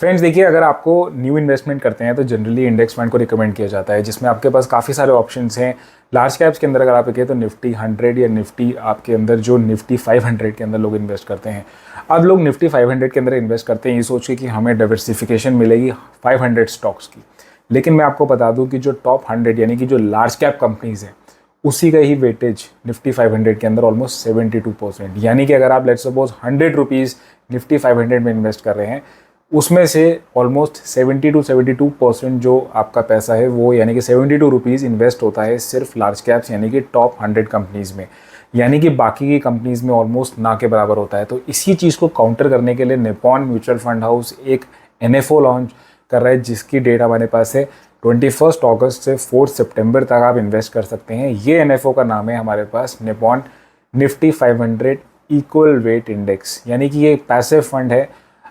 Friends देखिए, अगर आपको न्यू इन्वेस्टमेंट करते हैं तो जनरली इंडेक्स फंड को रिकमेंड किया जाता है, जिसमें आपके पास काफ़ी सारे ऑप्शंस हैं। लार्ज कैप्स के अंदर अगर आप देखें तो निफ्टी 100 या निफ्टी आपके अंदर जो निफ्टी 500 के अंदर लोग इन्वेस्ट करते हैं। अब लोग निफ्टी 500 के अंदर इन्वेस्ट करते हैं ये सोच के कि हमें डाइवर्सिफिकेशन मिलेगी 500 स्टॉक्स की। लेकिन मैं आपको बता दूं कि जो टॉप 100 यानी कि जो लार्ज कैप कंपनीज़ हैं उसी का ही वेटेज निफ्टी 500 के अंदर ऑलमोस्ट 72%। यानी कि अगर आप लेट्स सपोज 100 रुपीज़ निफ्टी 500 में इन्वेस्ट कर रहे हैं, उसमें से ऑलमोस्ट 70 to 72% जो आपका पैसा है वो यानी कि 72 रुपीज़ इन्वेस्ट होता है सिर्फ लार्ज कैप्स यानी कि टॉप 100 कंपनीज़ में। यानी कि बाकी की कंपनीज़ में ऑलमोस्ट ना के बराबर होता है। तो इसी चीज़ को काउंटर करने के लिए निप्पॉन म्यूचुअल फंड हाउस एक NFO लॉन्च कर रहा है, जिसकी डेट हमारे पास है 21 अगस्त से 4 सितंबर तक आप इन्वेस्ट कर सकते हैं। ये NFO का नाम है हमारे पास Nippon Nifty 500 equal weight index. यानी कि ये एक पैसिव फंड है।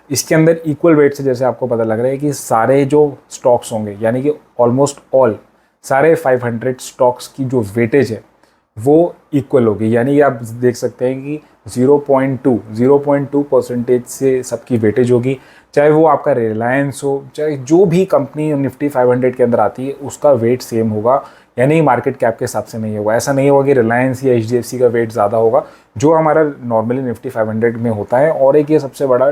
इसके अंदर इक्वल वेट से जैसे आपको पता लग रहा है कि सारे जो स्टॉक्स होंगे यानी कि ऑलमोस्ट ऑल सारे 500 स्टॉक्स की जो वेटेज है वो इक्वल होगी। यानी कि आप देख सकते हैं कि 0.2% से सबकी वेटेज होगी, चाहे वो आपका रिलायंस हो, चाहे जो भी कंपनी निफ्टी 500 के अंदर आती है उसका वेट सेम होगा। यानी मार्केट कैप के हिसाब से नहीं होगा। ऐसा नहीं होगा कि रिलायंस या HDFC का वेट ज़्यादा होगा जो हमारा नॉर्मली निफ्टी 500 में होता है। और एक ये सबसे बड़ा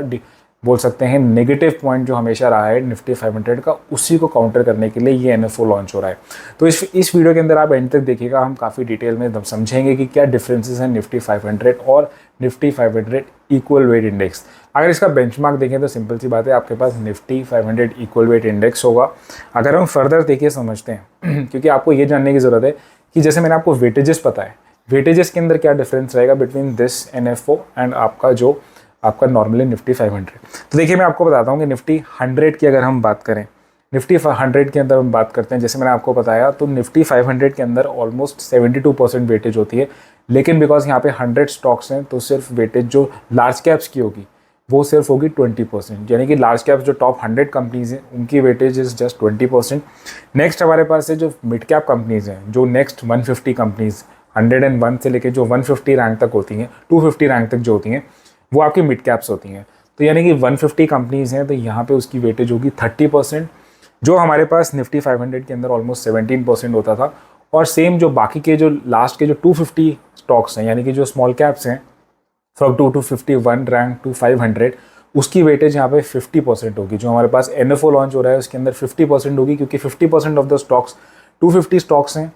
बोल सकते हैं नेगेटिव पॉइंट जो हमेशा रहा है निफ्टी 500 का, उसी को काउंटर करने के लिए ये NFO लॉन्च हो रहा है। तो इस वीडियो के अंदर आप एंड तक देखिएगा, हम काफ़ी डिटेल में समझेंगे कि क्या डिफरेंसेस हैं निफ्टी 500 और निफ्टी 500 इक्वल वेट इंडेक्स। अगर इसका बेंचमार्क देखें तो सिंपल सी बात है, आपके पास निफ्टी 500 इक्वल वेट इंडेक्स होगा। अगर हम फर्दर देखिए समझते हैं क्योंकि आपको ये जानने की ज़रूरत है कि जैसे मैंने आपको वेटेजेस पता है, वेटेजेस के अंदर क्या डिफरेंस रहेगा बिटवीन दिस NFO एंड आपका नॉर्मली निफ्टी 500। तो देखिए मैं आपको बताता हूँ कि निफ्टी 100 की अगर हम बात करें, निफ्टी 100 के अंदर हम बात करते हैं, जैसे मैंने आपको बताया तो निफ्टी 500 के अंदर ऑलमोस्ट 72% वेटेज होती है। लेकिन बिकॉज यहाँ पे 100 स्टॉक्स हैं तो सिर्फ वेटेज जो लार्ज कैप्स की होगी वो सिर्फ होगी 20%। यानी कि लार्ज कैप्स जो टॉप 100 कंपनीज़ हैं उनकी वेटेज इज़ जस्ट 20%। नेक्स्ट हमारे पास है जो मिड कैप कंपनीज़ हैं, जो नेक्स्ट 150 कंपनीज़ 101 से लेकर जो 150 रैंक तक होती हैं, 250 रैंक तक जो होती हैं वो आपकी मिड कैप्स होती हैं। तो यानी कि 150 कंपनीज़ हैं तो यहाँ पे उसकी वेटेज होगी 30%, जो हमारे पास निफ्टी 500 के अंदर ऑलमोस्ट 17% होता था। और सेम जो बाकी के जो लास्ट के जो 250 स्टॉक्स हैं यानी कि जो स्मॉल कैप्स हैं फ्रॉम 251 रैंक टू 500, उसकी वेटेज यहाँ पे 50% होगी। जो हमारे पास NFO लॉन्च हो रहा है उसके अंदर 50% होगी, क्योंकि 50% ऑफ द स्टॉक्स 250 स्टॉक्स हैं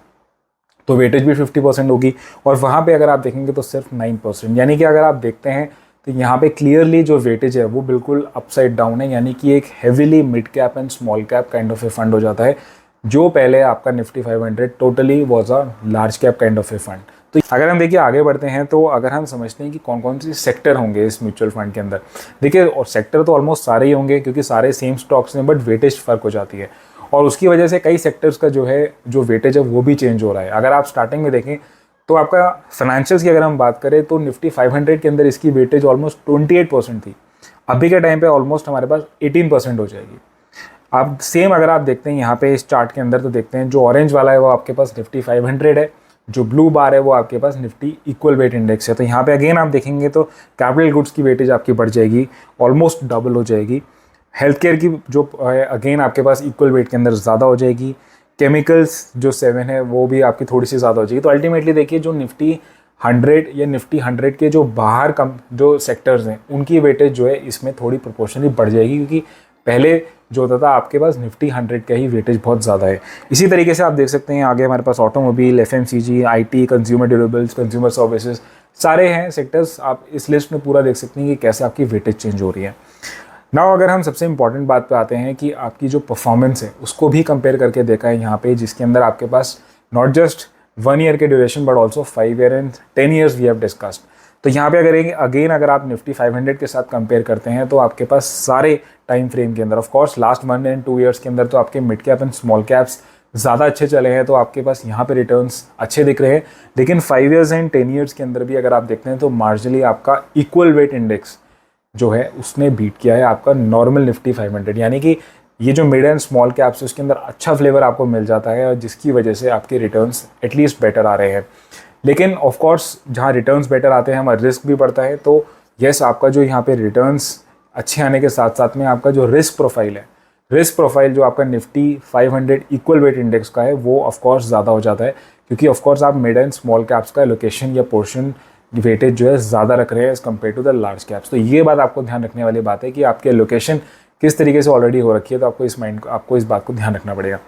तो वेटेज भी 50% होगी। और वहाँ पे अगर आप देखेंगे तो सिर्फ 9%। यानी कि अगर आप देखते हैं तो यहाँ पे क्लियरली जो वेटेज है वो बिल्कुल अपसाइड डाउन है। यानी कि एक heavily mid cap and small cap kind of A fund हो जाता है, जो पहले आपका Nifty 500 totally was a large cap kind of A fund. तो अगर हम देखिए आगे बढ़ते हैं तो अगर हम समझते हैं कि कौन कौन सी सेक्टर होंगे इस म्यूचुअल फंड के अंदर, देखिए और सेक्टर तो ऑलमोस्ट सारे ही होंगे क्योंकि सारे सेम स्टॉक्स हैं, बट वेटेज फ़र्क हो जाती है और उसकी वजह से कई सेक्टर्स का जो वेटेज है वो भी चेंज हो रहा है। अगर आप स्टार्टिंग में देखें तो आपका फाइनेंशियल्स की अगर हम बात करें तो निफ्टी 500 के अंदर इसकी वेटेज ऑलमोस्ट 28% थी, अभी के टाइम पे ऑलमोस्ट हमारे पास 18% हो जाएगी। आप सेम अगर आप देखते हैं यहाँ पे इस चार्ट के अंदर तो देखते हैं जो ऑरेंज वाला है वो आपके पास निफ्टी 500 है, जो ब्लू बार है वो आपके पास निफ्टी इक्वल वेट इंडेक्स है। तो यहाँ पे अगेन आप देखेंगे तो कैपिटल गुड्स की वेटेज आपकी बढ़ जाएगी, ऑलमोस्ट डबल हो जाएगी। हेल्थ केयर की जो अगेन आपके पास इक्वल वेट के अंदर ज़्यादा हो जाएगी। केमिकल्स जो 7 है वो भी आपकी थोड़ी सी ज़्यादा हो जाएगी। तो अल्टीमेटली देखिए जो निफ्टी 100 या निफ्टी 100 के जो बाहर जो सेक्टर्स हैं उनकी वेटेज जो है इसमें थोड़ी प्रोपोर्शनली बढ़ जाएगी, क्योंकि पहले जो होता था आपके पास निफ्टी 100 का ही वेटेज बहुत ज़्यादा है। इसी तरीके से आप देख सकते हैं आगे हमारे पास automobile, FMCG, IT, consumer durables, consumer services सारे हैं सेक्टर्स। आप इस लिस्ट में पूरा देख सकते हैं कि कैसे आपकी वेटेज चेंज हो रही है। नाउ अगर हम सबसे इंपॉर्टेंट बात पे आते हैं कि आपकी जो परफॉर्मेंस है उसको भी कंपेयर करके देखा है यहाँ पे, जिसके अंदर आपके पास नॉट जस्ट 1 ईयर के duration but also 5 year and 10 years we have discussed. तो यहाँ पे अगर आप निफ्टी 500 के साथ कंपेयर करते हैं तो आपके पास सारे टाइम फ्रेम के अंदर, of course last 1 and 2 years के अंदर तो आपके mid cap and small caps ज़्यादा अच्छे चले हैं, तो आपके पास यहाँ पे रिटर्न्स अच्छे दिख रहे हैं। लेकिन 5 ईयर्स एंड 10 ईयर्स के अंदर भी अगर आप देखते हैं तो मार्जिनली आपका इक्वल वेट इंडेक्स जो है उसने बीट किया है आपका नॉर्मल निफ्टी 500। यानी कि ये जो मिड एंड स्मॉल कैप्स है उसके अंदर अच्छा फ्लेवर आपको मिल जाता है और जिसकी वजह से आपके रिटर्न्स एटलीस्ट बेटर आ रहे हैं। लेकिन ऑफ कोर्स जहाँ रिटर्न्स बेटर आते हैं हमारा रिस्क भी बढ़ता है। तो येस, आपका जो यहाँ पे रिटर्न्स अच्छे आने के साथ साथ में आपका जो रिस्क प्रोफाइल है, रिस्क प्रोफाइल जो आपका निफ्टी 500 इक्वल वेट इंडेक्स का है वो ऑफकोर्स ज़्यादा हो जाता है, क्योंकि ऑफकोर्स आप मिड एंड स्मॉल कैप्स का एलोकेशन या पोर्शन वेटेज जो है ज़्यादा रख रहे हैं as compare to the large caps. तो ये बात आपको ध्यान रखने वाली बात है कि आपकी एलोकेशन किस तरीके से ऑलरेडी हो रखी है, तो आपको इस बात को ध्यान रखना पड़ेगा।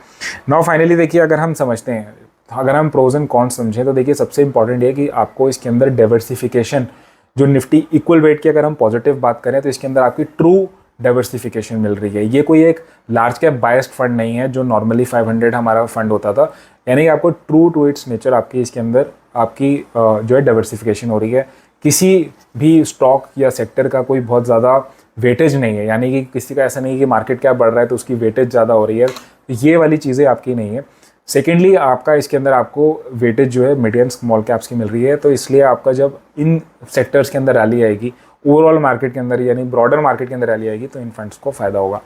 नाउ फाइनली देखिए, अगर हम समझते हैं, अगर हम प्रोज एंड कॉन्स समझें, तो देखिए सबसे इंपॉर्टेंट है कि आपको इसके अंदर डाइवर्सिफिकेशन, जो निफ्टी इक्वल वेट की अगर हम पॉजिटिव बात करें तो इसके अंदर आपकी ट्रू डाइवर्सिफिकेशन मिल रही है। ये कोई एक लार्ज कैप बायस्ड फंड नहीं है जो नॉर्मली 500 हमारा फंड होता था, यानी कि आपको ट्रू टू इट्स नेचर आपकी इसके अंदर आपकी जो है डाइवर्सिफिकेशन हो रही है। किसी भी स्टॉक या सेक्टर का कोई बहुत ज़्यादा वेटेज नहीं है, यानी कि किसी का ऐसा नहीं है कि मार्केट कैप बढ़ रहा है तो उसकी वेटेज ज़्यादा हो रही है, ये वाली चीज़ें आपकी नहीं है। सेकेंडली, आपका इसके अंदर आपको वेटेज जो है मीडियम स्मॉल कैप्स की मिल रही है, तो इसलिए आपका जब इन सेक्टर्स के अंदर रैली आएगी, ओवरऑल मार्केट के अंदर यानी ब्रॉडर मार्केट के अंदर रैली आएगी, तो इन फंड्स को फ़ायदा होगा।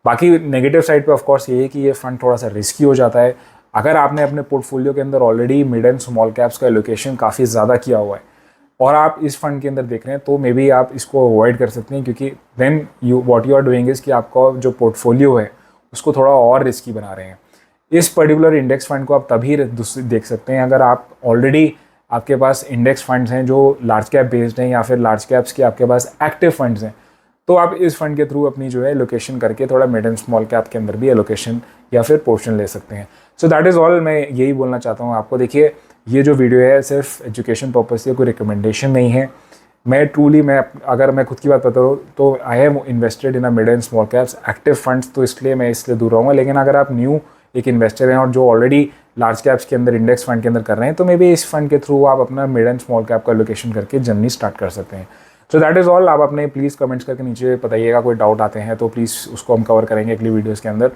बाकी नेगेटिव साइड पे ऑफ कोर्स ये है कि ये फंड थोड़ा सा रिस्की हो जाता है। अगर आपने अपने पोर्टफोलियो के अंदर already mid and small caps का एलोकेशन काफ़ी ज़्यादा किया हुआ है और आप इस फंड के अंदर देख रहे हैं, तो मे बी आप इसको अवॉइड कर सकते हैं, क्योंकि then what you are doing is कि आपका जो पोर्टफोलियो है उसको थोड़ा और रिस्की बना रहे हैं। इस पर्टिकुलर इंडेक्स फंड को आप तभी देख सकते हैं अगर आप ऑलरेडी आपके पास इंडेक्स फंड्स हैं जो लार्ज कैप बेस्ड हैं, या फिर लार्ज कैप्स के आपके पास एक्टिव फंड्स हैं, तो आप इस फंड के थ्रू अपनी जो है एलोकेशन करके थोड़ा मिड एंड स्मॉल कैप के अंदर भी एलोकेशन या फिर पोर्शन ले सकते हैं। सो दैट इज़ ऑल, मैं यही बोलना चाहता हूँ आपको। देखिए, ये जो वीडियो है सिर्फ एजुकेशन पर्पज़ से, कोई रिकमेंडेशन नहीं है। अगर मैं खुद की बात बताऊँ तो I have invested in a mid and small caps active funds, तो इसलिए मैं इसलिए दूर रहूँगा। लेकिन अगर आप न्यू एक इन्वेस्टर हैं और जो ऑलरेडी लार्ज कैप्स के अंदर इंडेक्स फंड के अंदर कर रहे हैं, तो मे बी इस फंड के थ्रू आप अपना मिड एंड स्मॉल कैप का एलोकेशन करके जर्नी स्टार्ट कर सकते हैं। So that is all. आप अपने प्लीज़ कमेंट्स करके नीचे बताइएगा, कोई डाउट आते हैं तो प्लीज़ उसको हम कवर करेंगे अगली वीडियोज़ के अंदर।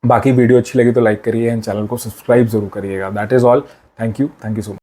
बाकी वीडियो अच्छी लगी तो लाइक करिए एंड चैनल को सब्सक्राइब जरूर करिएगा। That is all. Thank you so much.